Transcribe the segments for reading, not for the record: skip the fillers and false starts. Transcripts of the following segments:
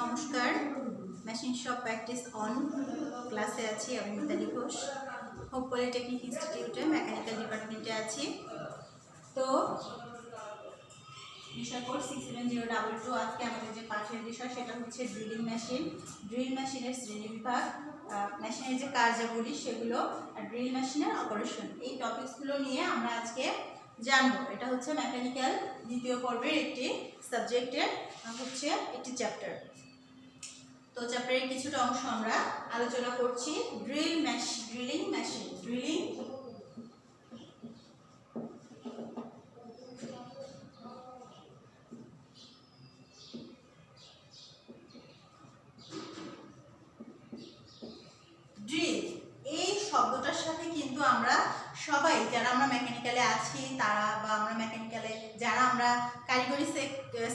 নমস্কার, machine shop practice on ক্লাসে আছি। আমি মিতালি ঘোষ, হোপ পলিটেকনিক ইনস্টিটিউটে মেকানিক্যাল ডিপার্টমেন্টে আছি। তো বিষয় কোড 67022। আজকে আমাদের যে পাঠের বিষয় সেটা হচ্ছে ড্রিলিং মেশিন, ড্রিল মেশিনের শ্রেণীবিভাগ, মেশিনের যে কার্যাবলী সেগুলো, আর ড্রিল মেশিনের অপারেশন। এই টপিকসগুলো নিয়ে আমরা আজকে জানবো। এটা হচ্ছে মেকানিক্যাল দ্বিতীয় পর্বের একটি সাবজেক্টের হচ্ছে একটি চ্যাপ্টার। তো চ্যাপ্টারের কিছুটা অংশ আমরা আলোচনা করছি। ড্রিলিং মেশিন, ড্রিলিং ড্রিল এই শব্দটার সাথে কিন্তু আমরা সবাই যারা আমরা মেকানিক্যালে আছি তারা, বা আমরা মেকানিক্যালে যারা আমরা কারিগরি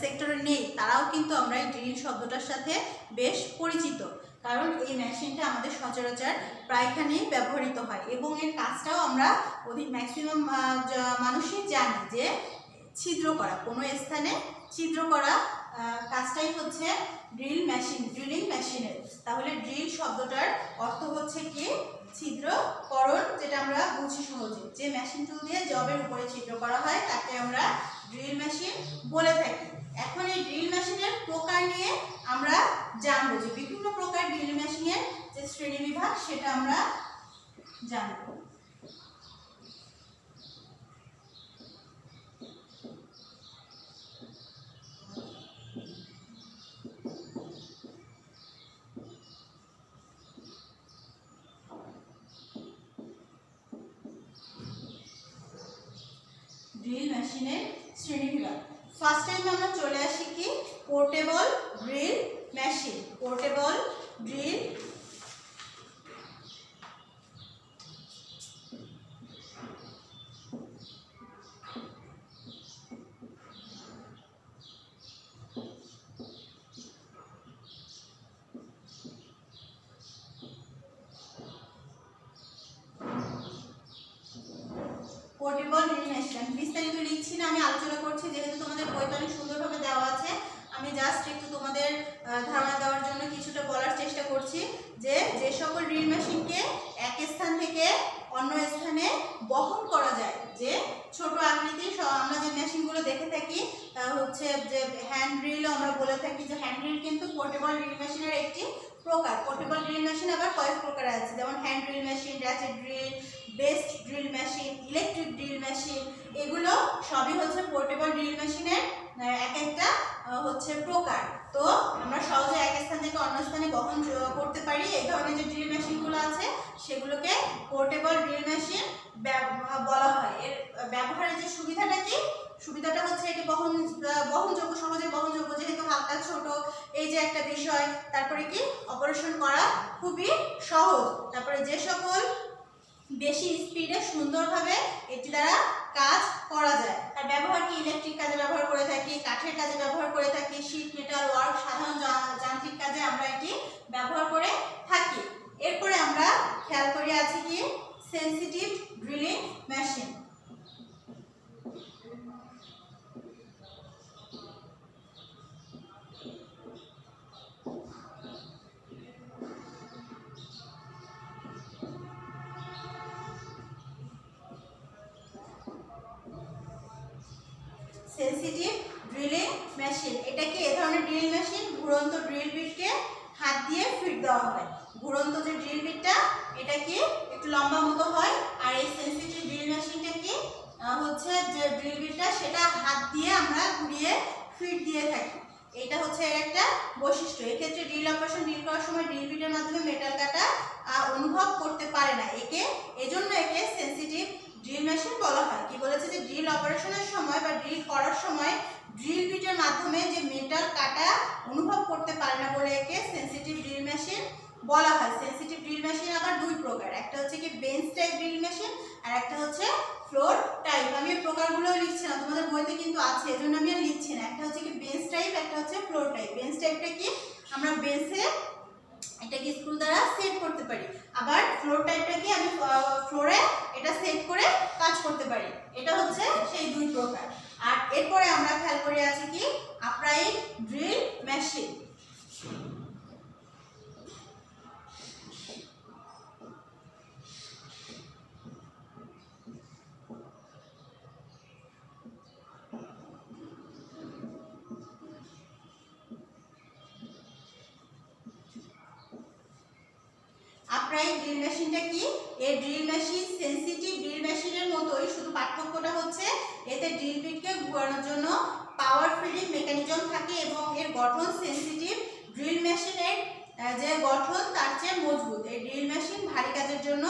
সেক্টরে নেই তারাও কিন্তু আমরা এই ড্রিল শব্দটার সাথে বেশ পরিচিত, কারণ এই মেশিনটা আমাদের সচরাচর প্রায়খানেই ব্যবহৃত হয় এবং এর কাজটাও আমরা ম্যাক্সিমাম মানুষই জানি যে ছিদ্র করা, কোনো স্থানে ছিদ্র করা কাজটাই হচ্ছে ড্রিল মেশিন, ড্রিলিং মেশিনের। তাহলে ড্রিল শব্দটার অর্থ হচ্ছে কি ছিদ্রকরণ, যেটা আমরা বুঝি সহজে। যে মেশিন টুল দিয়ে জবের উপরে ছিদ্র করা হয় তাকে আমরা ড্রিল মেশিন বলে থাকি। এখন এই ড্রিল মেশিনের প্রকার নিয়ে আমরা জানবো, যে বিভিন্ন প্রকার ড্রিল মেশিনের যে শ্রেণীবিভাগ সেটা আমরা জানবো। ড্রিল মেশিনের শ্রেণীবিভাগ। ফার্স্ট টাইম আমরা চলে আসি কি portable drill machine. Portable drill portable drill machine. আমি বিস্তারিত লিখছি না, আমি আলোচনা করছি, যেহেতু তোমাদের বইটা অনেক সুন্দরভাবে দেওয়া আছে। আমি জাস্ট একটু তোমাদের ধারণা দেওয়ার জন্য কিছুটা বলার চেষ্টা করছি যে যে সকল ড্রিল মেশিনকে এক স্থান থেকে অন্য স্থানে বহন করা যায়, যে ছোট আকৃতির আমরা যে মেশিনগুলো দেখে থাকি তা হচ্ছে যে হ্যান্ড ড্রিলও আমরা বলে থাকি, যে হ্যান্ড ড্রিল কিন্তু পোর্টেবল ড্রিল মেশিনের একটি প্রকার। পোর্টেবল ড্রিল মেশিন আবার কয়েক প্রকার আছে, যেমন hand drill machine, ratchet drill, best drill machine, electric drill machine, এগুলো সবই হচ্ছে পোর্টেবল ড্রিল মেশিনের এক একটা হচ্ছে প্রকার। তো আমরা সহজে এক স্থান থেকে অন্য স্থানে বহন করতে পারি। এই ধরনের যে ড্রিল মেশিনগুলো আছে সেগুলোকে পোর্টেবল ড্রিল মেশিন বলা হয়। এর ব্যবহারের যে সুবিধাটা কি, সুবিধাটা হচ্ছে এটি বহনযোগ্য, সহজে বহনযোগ্য, যেহেতু হালকা ছোট এই যে একটা বিষয়। তারপরে কি অপারেশন করা খুবই সহজ। তারপরে যে সকল বেশি স্পিডে সুন্দরভাবে এটি দ্বারা কাজ করা যায়। আর ব্যবহার কি ইলেকট্রিক কাজে ব্যবহার করে থাকি, কাঠের কাজে ব্যবহার করে থাকি, শীট মেটাল ওয়ার্ক, সাধারণ যান্ত্রিক কাজে আমরা এটি ব্যবহার করে থাকি। এরপরে আমরা খেয়াল করে আছি কি sensitive drilling machine. Sensitive drilling machine, এটা কি এ ধরনের ড্রিল মেশিন ঘুরন্ত ড্রিল বিটকে হাত দিয়ে ফিট দেওয়া হয়। ঘুরন্ত যে ড্রিল বিটটা এটা কি একটু লম্বা মতো হয়, আর এই সেন্সিটিভ ড্রিল মেশিনটা কি হচ্ছে যে ড্রিল বিটটা সেটা হাত দিয়ে আমরা ঘুরিয়ে ফিট দিয়ে থাকি। এটা হচ্ছে এর একটা বৈশিষ্ট্য। এক্ষেত্রে ড্রিল অপারেশন ড্রিল করার সময় ড্রিল বিটের মাধ্যমে মেটাল কাটা অনুভব করতে পারে না, এজন্য একে সেন্সিটিভ ড্রিল মেশিন বলা হয়। কি বলেছে যে ড্রিল অপারেশনের সময় বা ড্রিল করার সময় ড্রিল বিটের মাধ্যমে যে মেটাল কাটা অনুভব করতে পারে না বলে একে সেন্সিটিভ ড্রিল মেশিন বলা হয়। সেন্সিটিভ ড্রিল মেশিন আবার দুই প্রকার, একটা হচ্ছে কি বেঞ্চ টাইপ ড্রিল মেশিন আর একটা হচ্ছে ফ্লোর টাইপ। আমি এই প্রকারগুলো লিখছি না, তোমাদের বইতে কিন্তু আছে, এজন্য আমি আর লিখছি না। একটা হচ্ছে কি বেঞ্চ টাইপ, একটা হচ্ছে ফ্লোর টাইপ। বেঞ্চ টাইপটা কি আমরা বেঞ্চে এটাকে স্ক্রু দ্বারা সেট করতে পারি, আবার ফ্লোর টাইপটা কি আমি ফ্লোরে এটা সেট করে কাজ করতে পারি। এটা হচ্ছে সেই দুই প্রকার। আর এরপরে আমরা খেয়াল করে আছি কি upright drill machine. Upright drill মেশিনটা কি? এই ড্রিল মেশিন সেনসিটিভ ড্রিল মেশিনের মতোই, শুধু পার্থক্যটা হচ্ছে এতে ড্রিল বিটকে ঘোরানোর জন্য পাওয়ার ফিডিং মেকানিজম থাকে এবং এর গঠন সেনসিটিভ ড্রিল মেশিনের যে গঠন তার চেয়ে মজবুত। এই ড্রিল মেশিন ভারী কাজের জন্য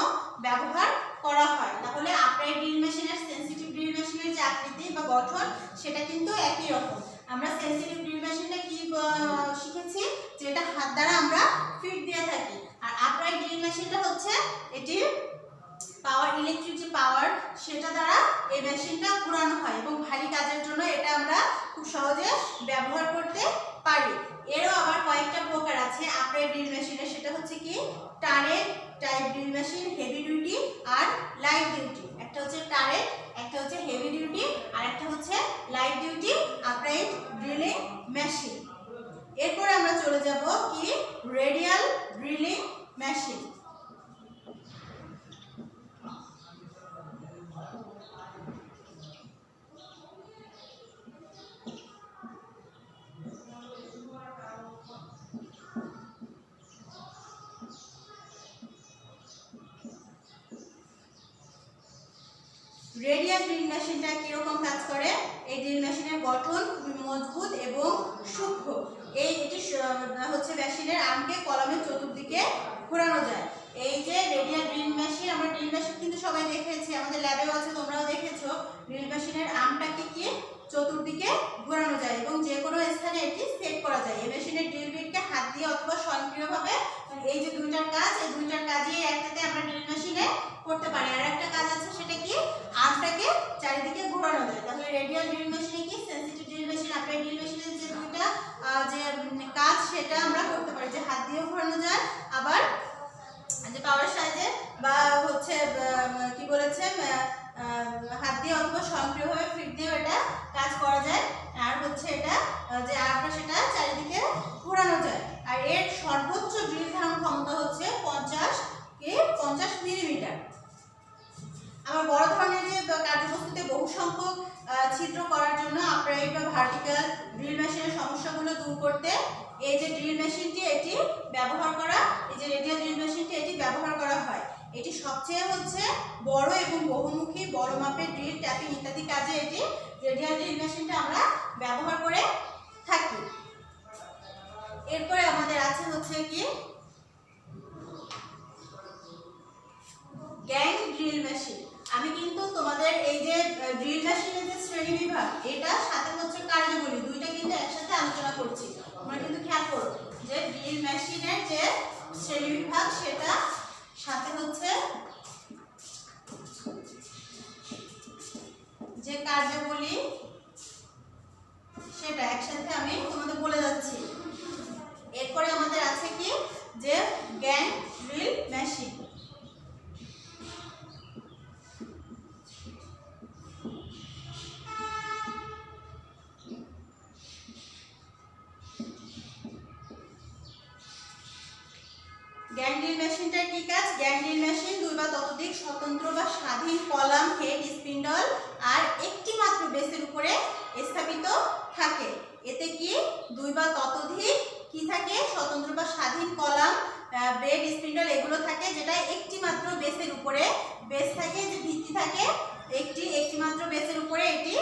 ব্যবহার করা হয়। তাহলে আপরাইট ড্রিল মেশিনের সেনসিটিভ ড্রিল মেশিনের যে আকৃতি বা গঠন সেটা কিন্তু একই রকম। আমরা সেনসিটিভ ড্রিল মেশিনটা কি শিখেছি, যেটা হাত দ্বারা আমরা ফিট দিয়ে থাকি। আর আপরাইট ড্রিল মেশিনটা হচ্ছে এটি পাওয়ার, ইলেকট্রিক যে পাওয়ার সেটা দ্বারা এই মেশিনটা ঘোরানো হয় এবং ভারী কাজের জন্য এটা আমরা খুব সহজে ব্যবহার করতে পারি। এরও আবার কয়েকটা প্রকার আছে আপরাইট ড্রিল মেশিনের, সেটা হচ্ছে কি turret type drill machine, heavy duty আর লাইট ডিউটি। একটা হচ্ছে টারেট, একটা হচ্ছে হেভি ডিউটি আর একটা হচ্ছে light duty upright drilling machine. এরপর আমরা চলে যাব কি radial drilling machine. Radial drill মেশিনটা কিরকম কাজ করে? এই ড্রিল মেশিনের গঠন খুবই মজবুত এবং সূক্ষ্ম। এটি হচ্ছে মেশিনের আর্মকে কলামের চতুর্দিকে ঘোরানো যায়। এই যে রেডিয়াল ড্রিল মেশিন, আমরা ড্রিল মেশিন কিন্তু সবাই দেখেছি, আমাদের ল্যাবেও আছে, তোমরাও দেখেছো। ড্রিল মেশিনের আর্মটাকে কি চতুর্দিকে ঘোরানো যায় এবং যে কোনো স্থানে এটি সেট করা যায়। এই মেশিনের ড্রিল বিটকে হাত দিয়ে অথবা স্বয়ংক্রিয়ভাবে, এই যে দুইটার কাজ, এই দুইটার কাজই একসাথে আমরা ড্রিল মেশিনে করতে পারি। আর একটা কাজ আছে, সেটা কি আর্মটাকে চারিদিকে ঘোরানো যায়। তাহলে রেডিয়াল ড্রিল মেশিনে কি sensitive drill machine, upright drill মেশিনের যে দুইটা যে কাজ সেটা আমরা করতে পারি, যে হাত দিয়েও ঘোরানো যায়, আবার যে পাওয়ার সাহায্যে বা হচ্ছে কি বলেছে হাত দিয়ে অথবা স্বয়ংক্রিয়ভাবে ফিট দিয়েও এটা কাজ করা যায়। আর হচ্ছে এটা যে আর্মটা সেটা চারিদিকে ঘোরানো যায়। আর এর সর্বোচ্চ ড্রিল ধারণ ক্ষমতা হচ্ছে 50 মিলিমিটার। আমার বড় ধরনের যে কার্যবস্তুতে বহু সংখ্যক ছিদ্র করার জন্য আপরাইট বা ভার্টিক্যাল ড্রিল মেশিনের সমস্যাগুলো দূর করতে এই যে ড্রিল মেশিনটি এটি ব্যবহার করা, এই যে রেডিয়াল ড্রিল মেশিনটি এটি ব্যবহার করা হয়। এটি সবচেয়ে হচ্ছে বড় এবং বহুমুখী, বড় মাপের ড্রিল, ট্যাপিং ইত্যাদি কাজে এটি রেডিয়াল ড্রিল মেশিনটা আমরা ব্যবহার করে থাকি। এরপরে আমাদের আছে হচ্ছে কি গ্যাং ড্রিল মেশিন। আমি কিন্তু তোমাদের এই যে ড্রিল মেশিনের যে শ্রেণী বিভাগ, এটা সাথে হচ্ছে কার্যগুলি, দুইটা কিন্তু একসাথে আলোচনা করছি। তোমরা কিন্তু খেয়াল করো যে ড্রিল মেশিনের যে শ্রেণী বিভাগ সেটা সাথে হচ্ছে যে কার্যগুলি সেটা একসাথে আমি তোমাদের বলে যাচ্ছি। এরপরে আমাদের আছে কি যে gang drill machine. Gang drill মেশিনটার কি কাজ? গ্যাং ড্রিল মেশিন দুই বা ততোধিক স্বতন্ত্র বা স্বাধীন কলাম, হেড, স্পিন্ডল আর একটি মাত্র বেসের উপরে স্থাপিত থাকে। এতে কি দুই বা ততোধিক কি থাকে? স্বতন্ত্র বা স্বাধীন কলাম, বেড, স্পিন্ডল এগুলো থাকে, যেটা একটি মাত্র বেসের উপরে বেস থাকে, যে ভিত্তি থাকে একটি মাত্র বেসের উপরে এটি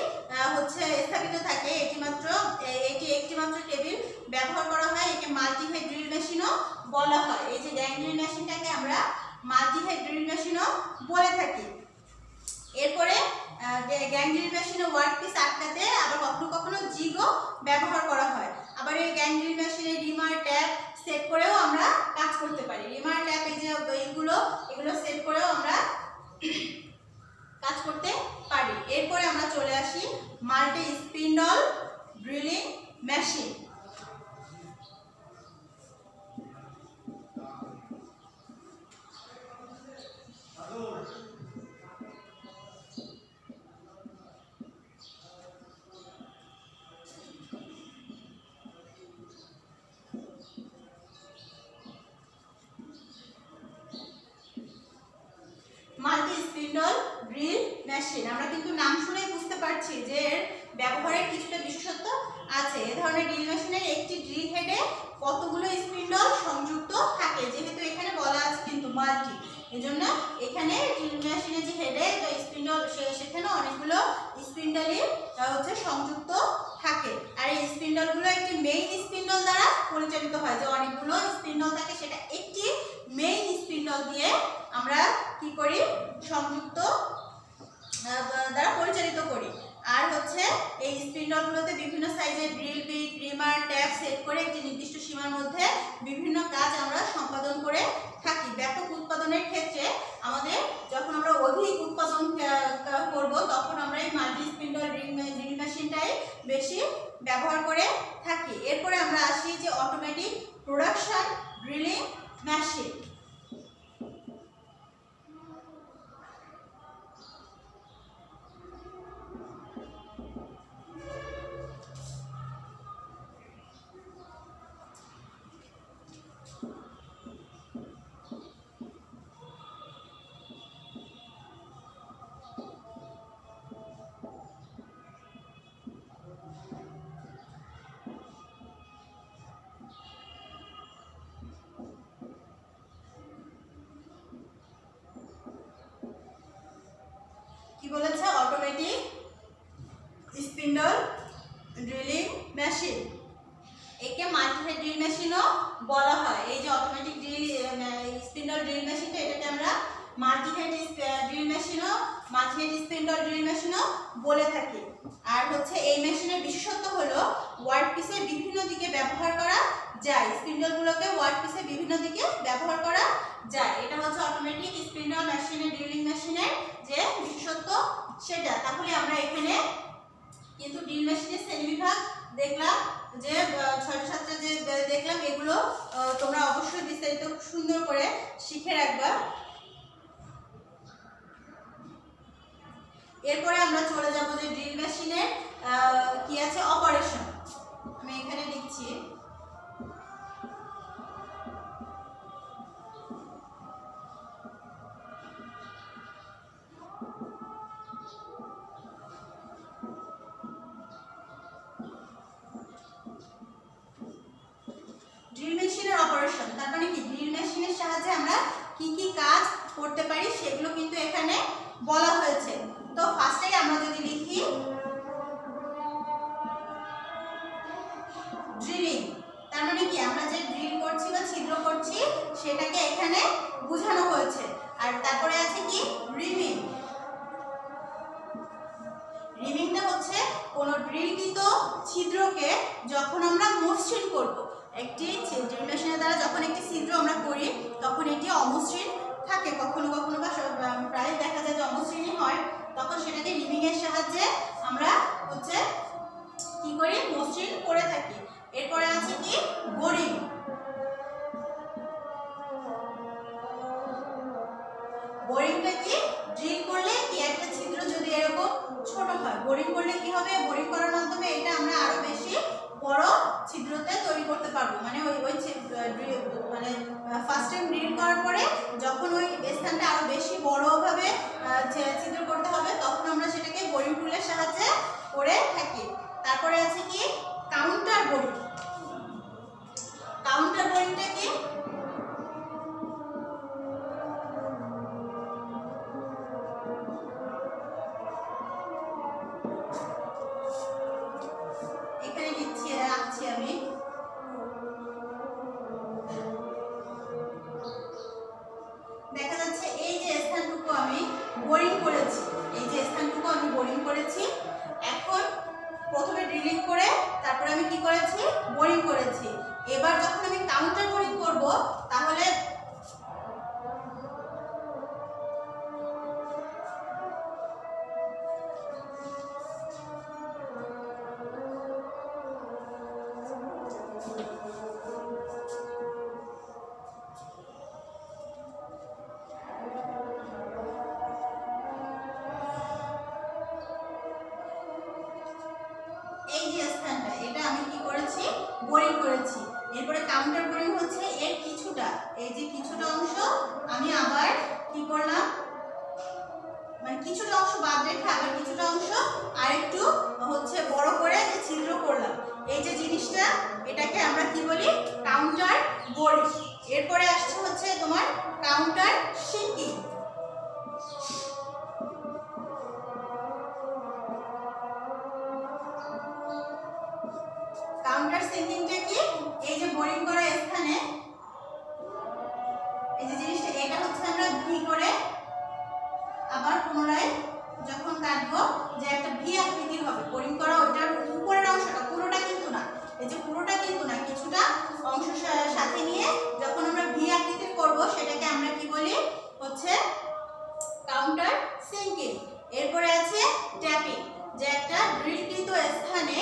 হচ্ছে স্থাপিত থাকে। এটি একটি মাত্র টেবিল ব্যবহার করা হয়। একে মাল্টি হেড ড্রিল মেশিনও বলা হয়। এই যে গ্যাং ড্রিল মেশিনটাকে আমরা মাল্টি হেড ড্রিল মেশিনও বলে থাকি। এরপরে গ্যাং ড্রিল মেশিনে ওয়ার্কপিস আটকাতে আবার কখনো কখনো জিগও ব্যবহার করা হয়। আবার এই গ্যাং ড্রিল মেশিনে রিমার, ট্যাপ সেট করেও আমরা কাজ করতে পারি। রিমার, ট্যাপ এই যে এগুলো সেট করেও আমরা কাজ করতে পারি। এরপরে আমরা চলে আসি multi spindle drilling machine. Multi spindle drill machine, আমরা কিন্তু নাম শুনেই বুঝতে পারছি যে এর ব্যবহারের কিছুটা বিশেষত্ব আছে। এই ধরনের ড্রিল মেশিনের একটি ড্রিল হেডে কতগুলো স্পিন্ডল সংযুক্ত থাকে, যেহেতু এখানে বলা আছে কিন্তু মাল্টি। এজন্য এখানে ড্রিল মেশিনের যে হেডে স্পিন্ডল সেখানে অনেকগুলো স্পিন্ডলই হচ্ছে সংযুক্ত থাকে। আর এই স্পিন্ডলগুলো একটি মেইন স্পিন্ডল দ্বারা পরিচালিত হয়। যে অনেকগুলো স্পিন্ডল থাকে সেটা একটি মেইন স্পিন্ডল দিয়ে আমরা কি করি সংযুক্ত দ্বারা পরিচালিত করি। আর হচ্ছে এই স্পিন্ডলগুলোতে বিভিন্ন সাইজের drill bit, trimmer, tap set করে একটি নির্দিষ্ট সীমার মধ্যে বিভিন্ন কাজ আমরা সম্পাদন করে থাকি। ব্যাপক উৎপাদনের ক্ষেত্রে আমাদের যখন আমরা অধিক উৎপাদন করব তখন আমরা এই মাল্টি স্পিন্ডল ড্রিল মেশিনটাই বেশি ব্যবহার করে থাকি। এরপরে আমরা আসি যে অটোমেটিক প্রোডাকশন ড্রিলিং মেশিন। কি বলেছে অটোমেটিক স্পিন্ডল ড্রিলিং মেশিন। একে মাল্টি হেড ড্রিল মেশিনও বলা হয়। এই যে অটোমেটিক স্পিন্ডল ড্রিল মেশিনটা এটাকে আমরা মাল্টি হেড ড্রিল মেশিনও মাল্টি হেড স্পিন্ডল ড্রিল মেশিনও বলে থাকি। আর হচ্ছে এই মেশিনের বিশেষত্ব হলো ওয়ার্ক পিসের বিভিন্ন দিকে ব্যবহার করা যায়। স্পিন্ডলগুলোকে ওয়ার্ক পিসের বিভিন্ন দিকে ব্যবহার করা যায়। এটা হচ্ছে অটোমেটিক স্পিন্ডল মেশিনের ড্রিলিং মেশিনের যে বিশেষত্ব সেটা। তাহলে আমরা এখানে কিন্তু ড্রিল মেশিনের শ্রেণীবিভাগ দেখলাম, যে 6টা 7টা যে দেখলাম এগুলো তোমরা অবশ্যই বিস্তারিত সুন্দর করে শিখে রাখবা। এরপরে আমরা চলে যাব যে ড্রিল মেশিনের কি আছে অপারেশন। আমি এখানে লিখছি ড্রিল মেশিনের অপারেশন। তার মানে কি ড্রিল মেশিনের সাহায্যে আমরা কি কি কাজ করতে পারি সেগুলো কিন্তু এখানে বলা হয়েছে। তো ফার্স্টে আমরা যদি লিখি ড্রিলিং, তার মানে কি আমরা যে ড্রিল করছি বা ছিদ্র করছি সেটাকে এখানে বোঝানো হয়েছে। আর তারপরে আছে কি রিমিং। রিমিংটা হচ্ছে কোন ড্রিলকৃত ছিদ্রকে যখন আমরা মসৃণ করব। একটি ড্রিল মেশিনের দ্বারা যখন একটি ছিদ্র আমরা করি তখন এটি অমসৃণ থাকে, কখনো কখনো বা প্রায় দেখা যায় যে অমসৃণই হয়, তখন সেটাকে রিমিং এর সাহায্যে আমরা হচ্ছে কি করি মসৃণ করে থাকি। এরপরে আছে কি বোরিং। বোরিংটা কি ড্রিল করলে কি একটা ছিদ্র যদি এরকম ছোট হয়, বোরিং করলে কি হবে, বোরিং করার মাধ্যমে এটা আমরা আরো বেশি বড় ছিদ্রতে তৈরি করতে পারবো। মানে ওই মানে ফার্স্ট টাইম ড্রিল করার পরে যখন ওই স্থানটা আরো বেশি বড়ভাবে ছিদ্র করতে হবে তখন আমরা সেটাকে বোরিং টুলের সাহায্যে করে থাকি। তারপরে আছে কি কাউন্টার বোরিং। কাউন্টার বোরিংটা কি এখানে লিখছি রাখছি আমি। দেখা যাচ্ছে এই যে স্থানটুকু আমি বোরিং করেছি, এই যে স্থানটুকু আমি বোরিং করেছি। এখন প্রথমে ড্রিলিং করে তারপরে আমি কি করেছি বোরিং করেছি। এবার যখন আমি কাউন্টার বোরিং করব তাহলে এই যে স্থানটা এটা আমি কি করেছি বোরিং করেছি। এরপরে কাউন্টার বোরিং হচ্ছে এর কিছুটা, এই যে কিছুটা অংশ আমি আবার কি করলাম মানে কিছুটা অংশ বাদ রেখে আবার কিছুটা অংশ আরেকটু হচ্ছে বড় করে যে ছিদ্র করলাম। এই যে জিনিসটা, এটাকে আমরা কি বলি? Counter boring. এরপরে আসছে হচ্ছে তোমার কাউন্টার সিঙ্কিং। কাউন্টার সিঙ্কিংটা কি? এই যে বোরিং করা স্থানে এই যে জিনিসটা, এটা হচ্ছে আমরা ভি করে আবার পুনরায় যখন কাটবো, যে একটা ভি আকৃতির হবে বোরিং করা, ওইটার উপরের অংশটা, পুরোটা কিন্তু না, এই যে পুরোটা কিন্তু না, কিছুটা অংশ সাথে নিয়ে যখন আমরা ভি আকৃতির করব, সেটাকে আমরা কি বলি? হচ্ছে কাউন্টার সিঙ্কিং। এরপরে আছে ট্যাপিং, যে একটা ড্রিলকৃত স্থানে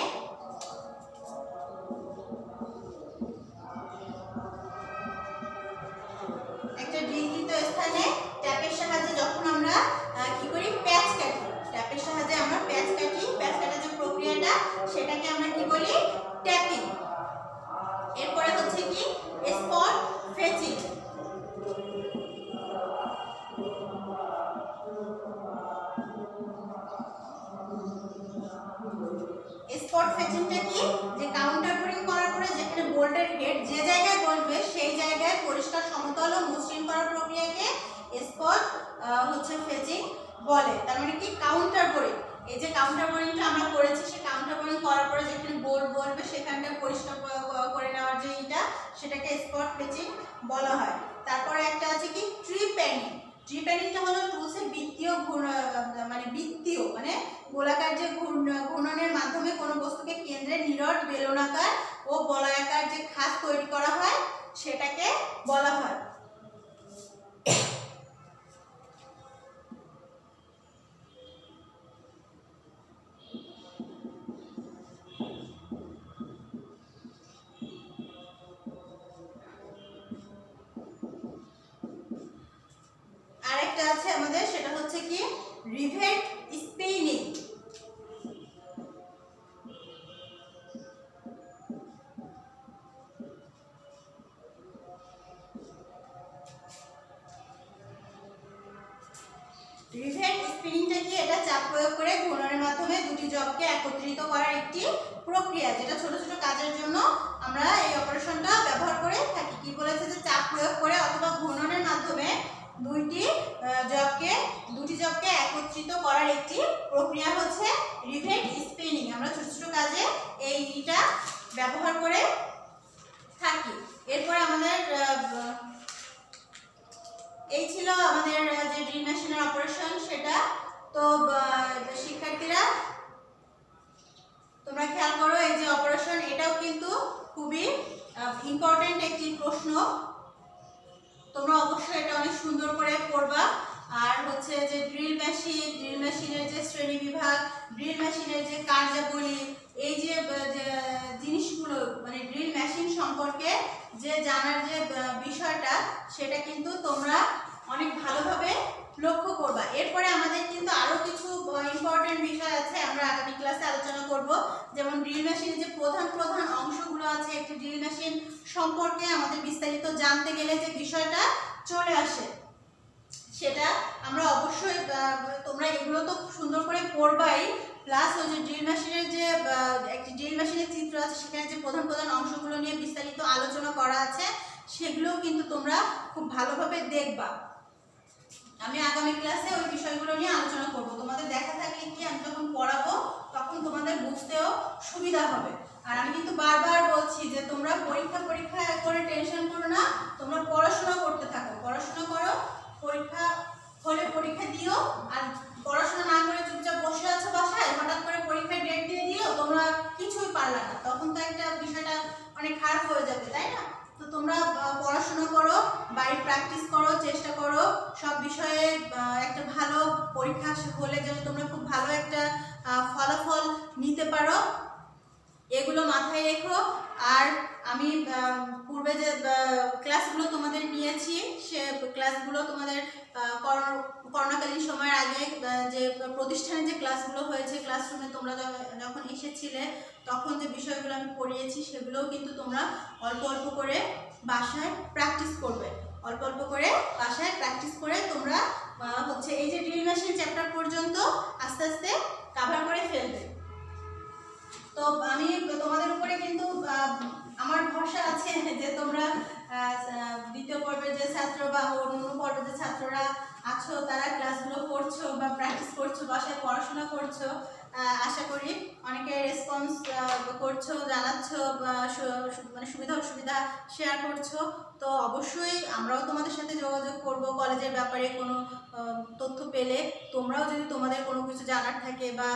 ট্যাপের সাহায্যে যখন আমরা কি করি? প্যাচ কাটি। ট্যাপের সাহায্যে আমরা প্যাচ কাটি, প্যাচ কাটার যে প্রক্রিয়াটা, সেটাকে আমরা কি বলি? ট্যাপিং। এরপরে হচ্ছে কি? Spot fetching. স্পট ফেচিংটা কি? যে কাউন্টার বোরিং করার পরে যেখানে বোল্টের হেড যে জায়গায় বসবে, সেই জায়গায় পরিষ্কার সমতল ও মসৃণ করার প্রক্রিয়াকে স্পট হচ্ছে ফেচিং বলে। তার মানে কি? Counter boring. এই যে কাউন্টার বোরিংটা আমরা করেছি, সেই কাউন্টার বোরিং করার পরে যেখানে বোল্ট বসবে সেখানটা পরিষ্কার করে নেওয়ার যে এটা, সেটাকে স্পট ফেচিং বলা হয়। তারপরে একটা আছে কি? Tree panning. ট্রি প্যানিংটা হলো টুলসের বৃত্তীয় মানে গোলাকার যে ঘূর্ণনের মাধ্যমে কোনো বস্তুকে কেন্দ্রে নীরদ বেলনাকার ও বলয়াকার যে খাত তৈরি করা হয়, সেটাকে বলা হয়। আরেকটা আছে আমাদের, সেটা হচ্ছে কি? Rivet spinning. রিভেট স্পিনিংটা কি? এটা চাপ প্রয়োগ করে ঘূর্ণনের মাধ্যমে দুটি জবকে একত্রিত করার একটি প্রক্রিয়া, যেটা ছোট ছোট কাজের জন্য আমরা এই অপারেশনটা ব্যবহার করে থাকি। কি বলেছে? যে চাপ প্রয়োগ করে অথবা ঘূর্ণনের মাধ্যমে দুটি জবকে একত্রিত করার একটি প্রক্রিয়া হচ্ছে রিভেট স্পিনিং। আমরা ছোট ছোট কাজে এইটা ব্যবহার করে থাকি। এরপর আমাদের এই ছিল আমাদের যে ড্রিল মেশিনের অপারেশন, সেটা। তো শিক্ষার্থীরা তোমরা খেয়াল করো, এই যে অপারেশন, এটাও কিন্তু খুবই ইম্পর্টেন্ট একটি প্রশ্ন। তোমরা অবশ্যই এটা অনেক সুন্দর করে পড়বা। আর হচ্ছে যে ড্রিল মেশিনের যে শ্রেণী বিভাগ, ড্রিল মেশিনের যে কার্যাবলী, এই যে জিনিসগুলো, মানে ড্রিল মেশিন সম্পর্কে যে জানার যে বিষয়টা, সেটা কিন্তু তোমরা অনেক ভালোভাবে লক্ষ্য করবা। এরপরে আমাদের কিন্তু আরো কিছু ইম্পর্টেন্ট বিষয় আছে, আমরা আগামী ক্লাসে আলোচনা করব। যেমন ড্রিল মেশিনের যে প্রধান অংশগুলো আছে, একটি ড্রিল মেশিন সম্পর্কে আমাদের বিস্তারিত জানতে গেলে যে বিষয়টা চলে আসে, সেটা আমরা অবশ্যই, তোমরা এগুলো তো সুন্দর করে পড়বাই, প্লাস ওই যে ড্রিল মেশিনের যে একটি ড্রিল মেশিনের চিত্র আছে, সেখানে যে প্রধান অংশগুলো নিয়ে বিস্তারিত আলোচনা করা আছে, সেগুলোও কিন্তু তোমরা খুব ভালোভাবে দেখবা। আমি আগামী ক্লাসে ওই বিষয়গুলো নিয়ে আলোচনা করব। তোমাদের দেখা থাকলে কি, আমি যখন পড়াবো তখন তোমাদের বুঝতেও সুবিধা হবে। আর আমি কিন্তু বারবার বলছি যে তোমরা পরীক্ষা করে টেনশন করো না, তোমরা পড়াশোনা করতে থাকো, পড়াশোনা করো, পরীক্ষা হলে পরীক্ষা দিও। আর পড়াশোনা না করে চুপচাপ বসে আছো বাসায়, হঠাৎ করে পরীক্ষার ডেট দিয়ে দিও, তোমরা কিছুই পারলা না, তখন তো একটা বিষয়টা অনেক খারাপ হয়ে যাবে, তাই না? তো তোমরা পড়াশোনা করো, বাড়ি প্র্যাকটিস করো, চেষ্টা করো সব বিষয়ে একটা ভালো পরীক্ষা হলে যেন তোমরা খুব ভালো একটা ফলাফল নিতে পারো, এগুলো মাথায় রেখো। আর আমি পূর্বে যে ক্লাসগুলো তোমাদের নিয়েছি, সে ক্লাসগুলো তোমাদের করোনাকালীন সময়ের আগে যে প্রতিষ্ঠানে যে ক্লাসগুলো হয়েছে, ক্লাসরুমে তোমরা যখন এসেছিলে, তখন যে বিষয়গুলো আমি পড়িয়েছি, সেগুলোও কিন্তু তোমরা অল্প অল্প করে বাসায় প্র্যাকটিস করবে। অল্প অল্প করে বাসায় প্র্যাকটিস করে তোমরা হচ্ছে এই যে ড্রিল মেশিন চ্যাপ্টার পর্যন্ত আস্তে আস্তে কভার করে ফেলবে। তো আমি তোমাদের উপরে কিন্তু আমার ভরসা আছে যে তোমরা দ্বিতীয় পর্বের যে ছাত্র বা অন্য পর্বের যে ছাত্ররা আছো তারা ক্লাসগুলো করছো বা প্র্যাকটিস করছো, বাসায় পড়াশোনা করছো। আশা করি অনেকে রেসপন্স করছো, জানাচ্ছো, মানে সুবিধা অসুবিধা শেয়ার করছো। তো অবশ্যই আমরাও তোমাদের সাথে যোগাযোগ করব কলেজের ব্যাপারে কোনো তথ্য পেলে। তোমরাও যদি তোমাদের কোনো কিছু জানার থাকে বা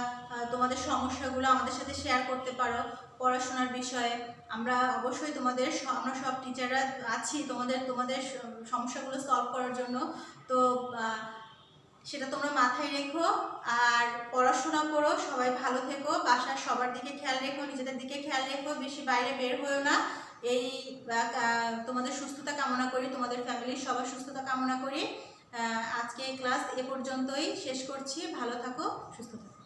তোমাদের সমস্যাগুলো আমাদের সাথে শেয়ার করতে পারো পড়াশোনার বিষয়ে, আমরা অবশ্যই আমরা সব টিচাররা আছি তোমাদের সমস্যাগুলো সলভ করার জন্য। তো সেটা তোমরা মাথায় রেখো, আর পড়াশোনা করো, সবাই ভালো থেকো, বাসার সবার দিকে খেয়াল রেখো, নিজেদের দিকে খেয়াল রেখো, বেশি বাইরে বের হয়েও না। এই তোমাদের সুস্থতা কামনা করি, তোমাদের ফ্যামিলির সবার সুস্থতা কামনা করি। আজকে ক্লাস এ পর্যন্তই শেষ করছি। ভালো থাকো, সুস্থ থাকো।